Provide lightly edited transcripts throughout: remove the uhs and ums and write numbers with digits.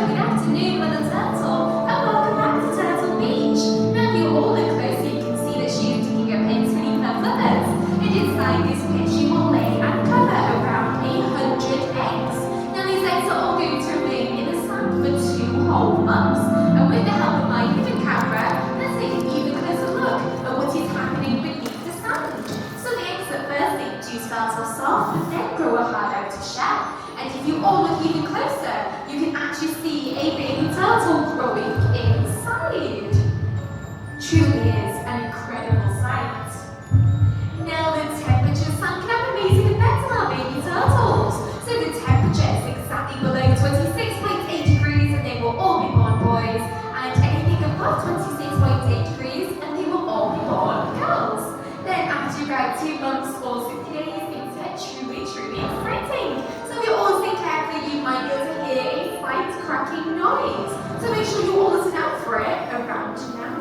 good afternoon, Mother Turtle, and welcome back to Turtle Beach. Now if you all look closer, you can see that she is digging her pins beneath her feathers. And inside this pit, she will lay and cover around 100 eggs. Now these eggs are all going to remain in the sand for 2 whole months. And with the help of my hidden camera, let's take an even closer look at what is happening beneath the sand. So the eggs at first, they do start off soft, but then grow a hard outer shell. And if you all look even closer, you can actually see a baby turtle growing inside. Truly is an incredible sight. Now the temperature sun can have amazing effects on our baby turtles. So the temperature is exactly below 26.8 degrees and they will all be born boys. And anything above 26.8 degrees and they will all be born girls. Then after about 2 months or 60 days, things get truly exciting. So if you all listen carefully, you might be able to hear a slight cracking noise. So make sure you all listen out for it around now.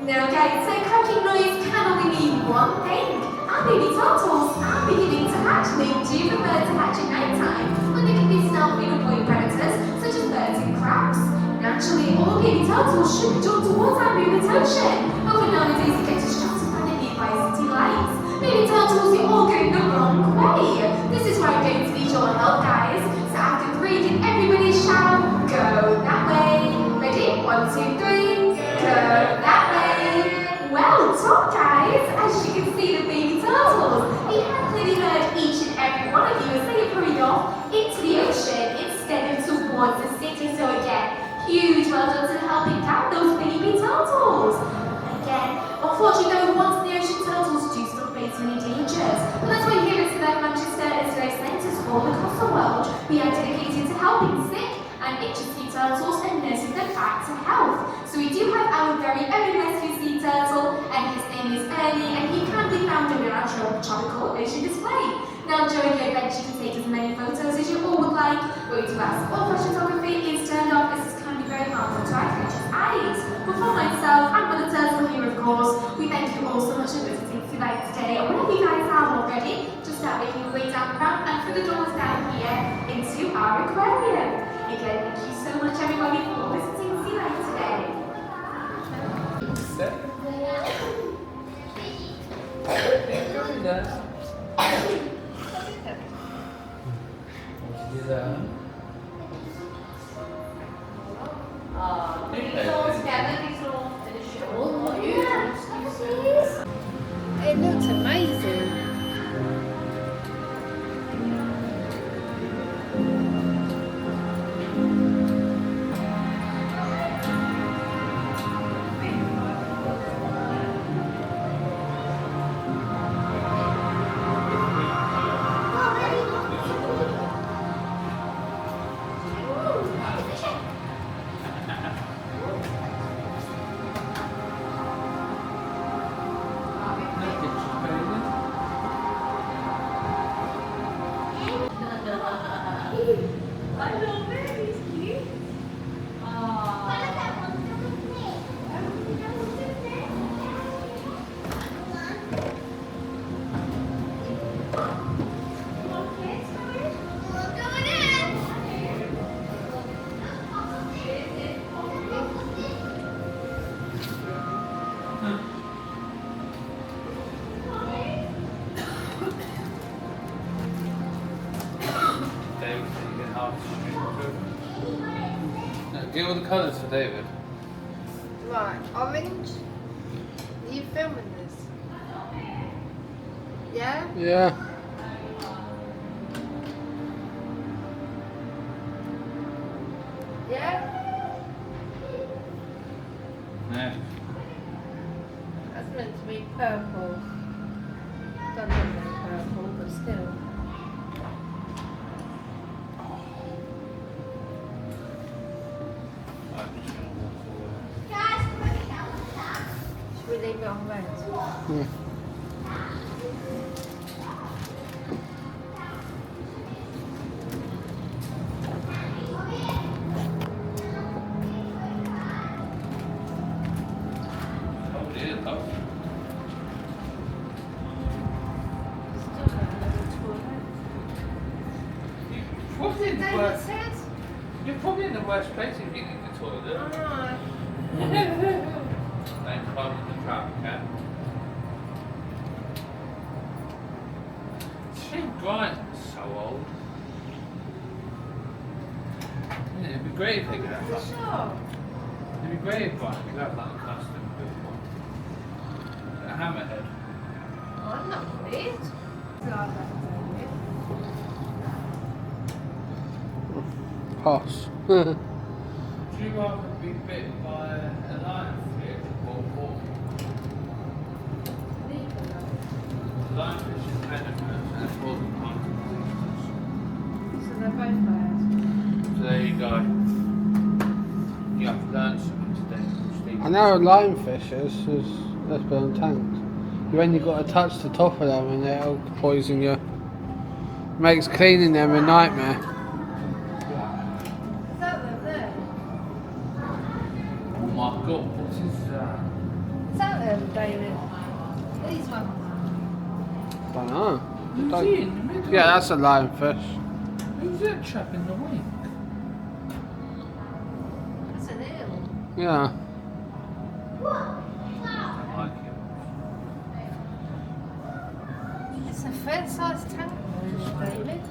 Now guys, so cracking noise can only mean one thing. Our baby turtles are beginning to hatch. They do prefer to hatch at night time when they can be stealthy and avoid predators such as birds and crabs. Naturally, all baby turtles should be drawn towards our moving ocean. But nowadays they get distracted by the nearby city lights. Baby turtles, you're all going the wrong way. This is where I'm going to need your help, guys. So after 3, can everybody shout, go that way? Ready? 1, 2, 3, go that way. Well done, guys. As you can see, the baby turtles, they have clearly heard each and every one of you as they have hurried off into the ocean instead of towards the city. So again, huge well done to helping out those baby turtles. Again, unfortunately though, once in the ocean, turtles do still face many dangers. But that's why here at Sealife Manchester and Sealife Centres all across the world, we are dedicated to helping sick and injured sea turtles and nursing them back to health. So we do have our very own rescue sea turtle, and his name is Ernie, and he can be found under our tropical ocean display. Now during your adventure, you can take as many photos as you all would like. We do ask all photography is turned off, as this can be very harmful to our creatures' eyes. But for myself and Mother Turtle here, of course, we thank you all so much for visiting Sealife today. And whenever you guys are all ready, just start making your way down the ramp and through the doors down here into our aquarium. Again, thank you so much everybody for visiting Sealife today. It looks amazing. Get all the colours for David. Right, orange. Are you filming this? Yeah? Yeah. Yeah? Yeah. That's meant to be purple. Doesn't look like purple, but still. Should we leave it on red? Yeah. What did David said? You're probably in the worst place if you need the toilet. Alright. Thanks, Bob, in the trap, okay? Shane Bryant's so old. Yeah, it'd be great if they could have What's that. the shop? It'd be great if Bryant could have like a custom built one. A hammerhead. Oh, I'm not worried. Would Pass. you rather be bitten by a lionfish or a hawk? Lionfish is venomous and hawk is So they're both bad. so there you go. You have learned something today, Steve. I know lionfish is let's be on tanks. You only got to touch the top of them and they'll poison you. Makes cleaning them a nightmare. Is that them there? Oh my god, what is that? Is that them, David? These ones? Don't know. Who's he in the middle? Yeah, that's a lionfish. Who's that chap in the wing? That's an eel. Yeah. I like him. It's a fair sized tank, David.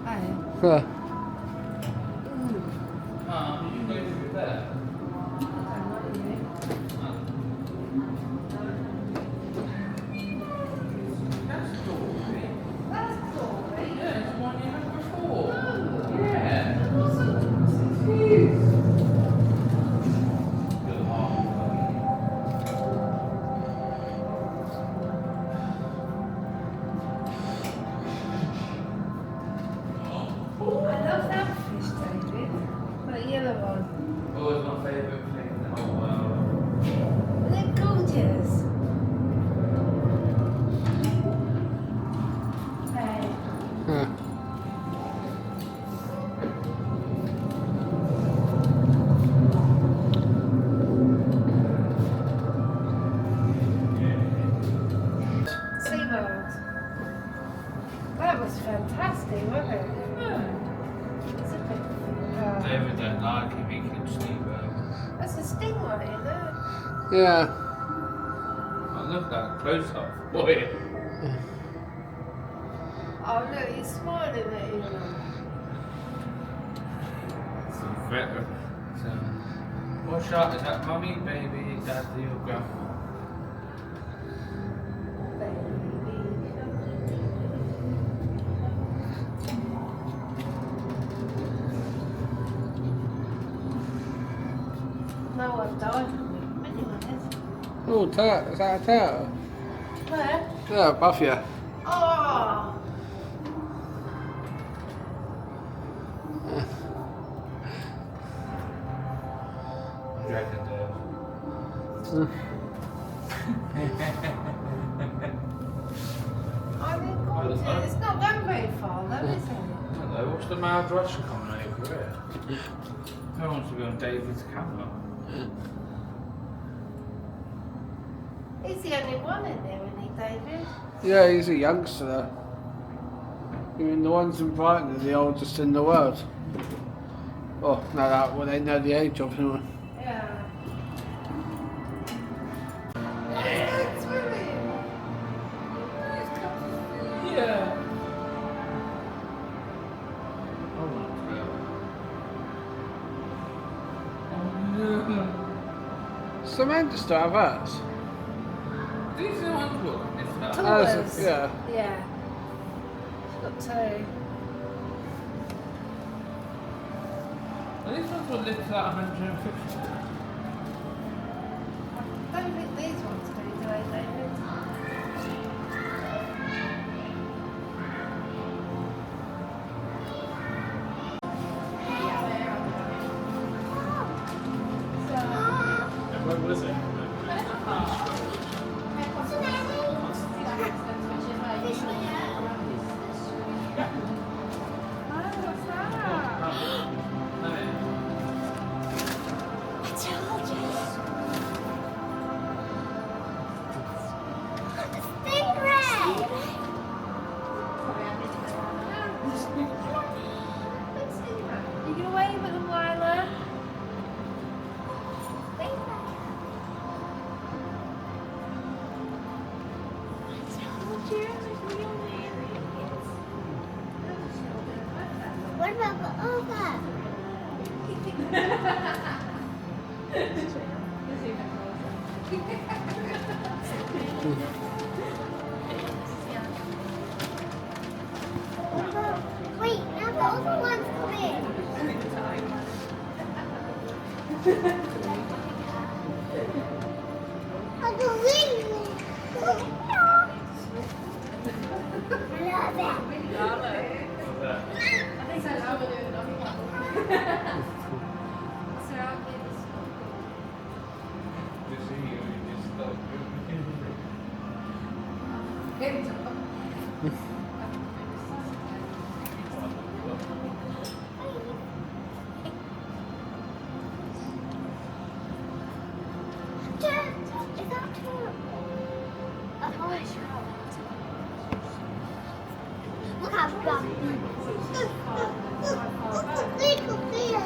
Hey. Yeah. You go through there. That's Dory. That's cool, right? Yeah, it's the one you had before. Yeah. It is. Good heart. I love that fish, David. The yellow one. Oh, it's my favourite thing in the whole world. They're gorgeous. Hey. Yeah. SeaWorld. That was fantastic, wasn't it? It's a bit, David don't like him, he can sleep that's a stingray, isn't it? Yeah. I love that close up, boy. Oh look, he's smiling at you. It's a veteran. So, what shot is that? Mummy, baby, daddy, or grandma? No one died from it. Anyone is. Oh, turtle. Is that a turtle? Where? Yeah, above you. Oh! Dragon I mean, gorgeous. It's not going very far though, is it? Hello, what's the mad rush coming over here? Who wants to be on David's camera? He's the only one in there, isn't he, David? Yeah, he's a youngster though. I mean, the ones in Brighton are the oldest in the world. Oh, no, that, well, they know the age of him. Yeah. Let's go swimming. Let's go. Yeah. Oh my god. Oh no. Samantha still have hers. These are the ones what? It's that. Tours. Yeah. Yeah. She's got two. Are these ones what live to like 150? I don't think these ones do they, David? What was it? Wait, now the other one's coming. Oh, the wing. I love it. Is that true? Look how big. Look there.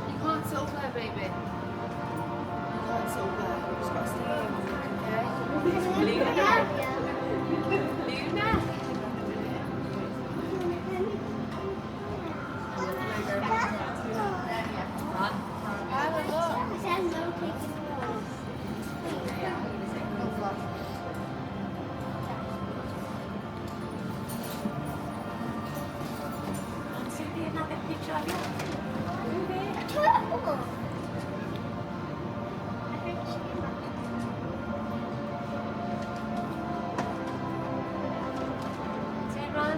You can't sit up there, baby. You can't sit up there. You just got to stay here, okay? Luna?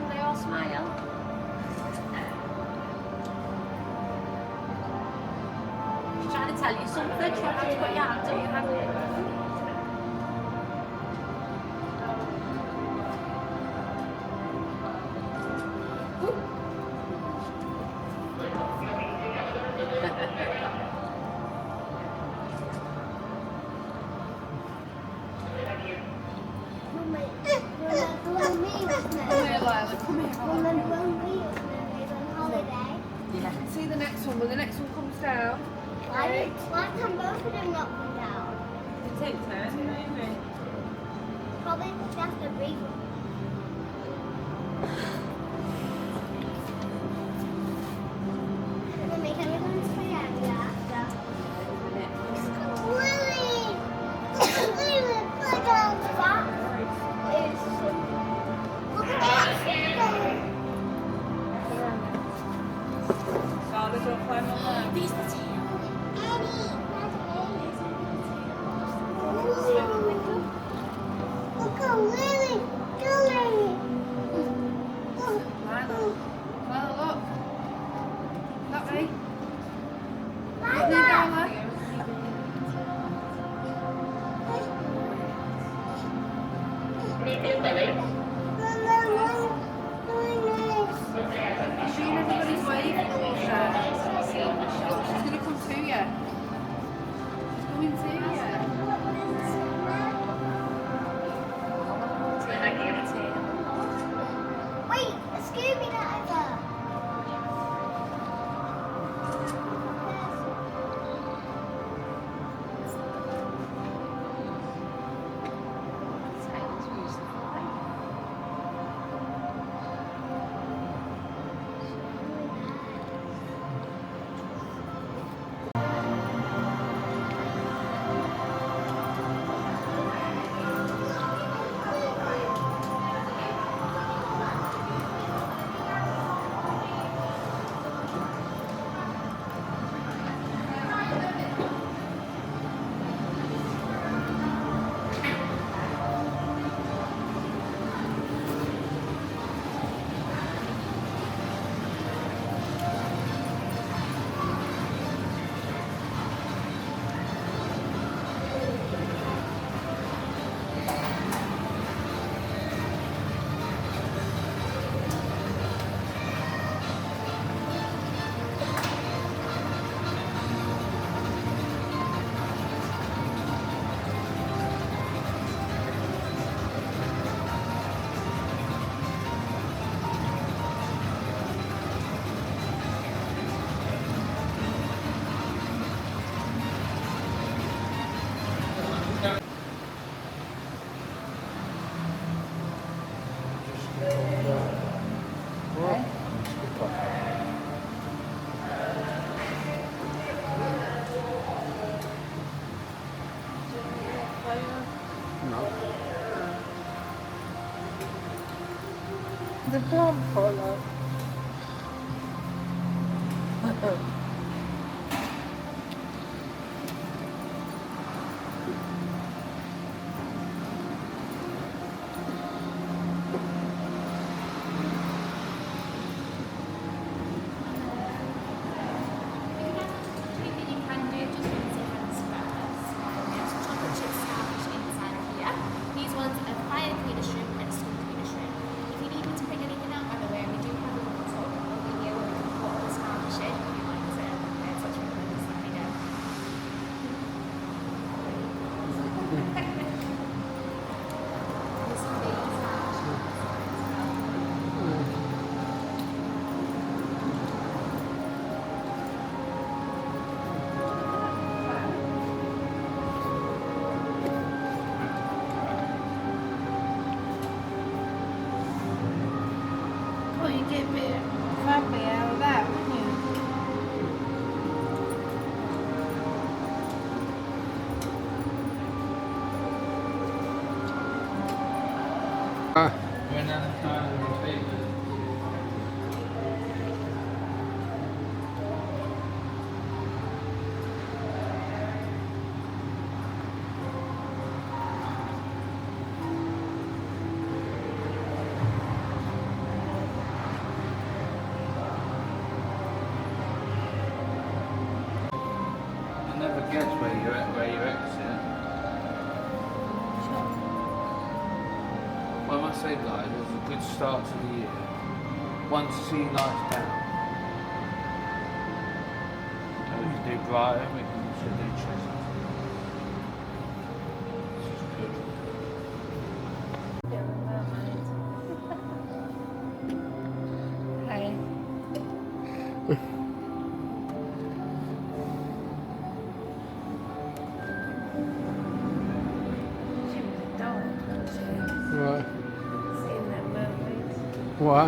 They all smile. She's trying to tell you something. She wants to put your hands up. You haven't. See the next one when the next one comes down. Why can both of them not come down? It takes turns, maybe. Probably just a breathe. Mummy, can we go to spaghetti after? Lily! Lily, look at that. Look at that. Father, don't climb on there. These the tail. Eddie, look at Lily doing. Well, look. That way. Look, Lila. down there. Is she in everybody's way? Look, she's going to come to you. She's coming to you. Wait, a Scooby diver. The plant follow. Anything you can do, just use your hands first. There's chocolate chip sandwich inside of here. These ones are fire cleaner shrimp and skin cleaner shrimp. If you need me to bring anything out, by the way, we do have a little top over here where we can put all the sandwich in. If you want to touch me, just let me know. There's some baby sandwiches. Oh, you get a bit crumbly out of that, wouldn't you? When I'm trying to repeat it. I never guess where you exit. Well, I must say, guys, it was a good start to the year. Once Sealife down, and we can do Brighton, we can also do Chester. This is good. Hey. She was a dog, wasn't she? Right. Seeing that mermaid. Why?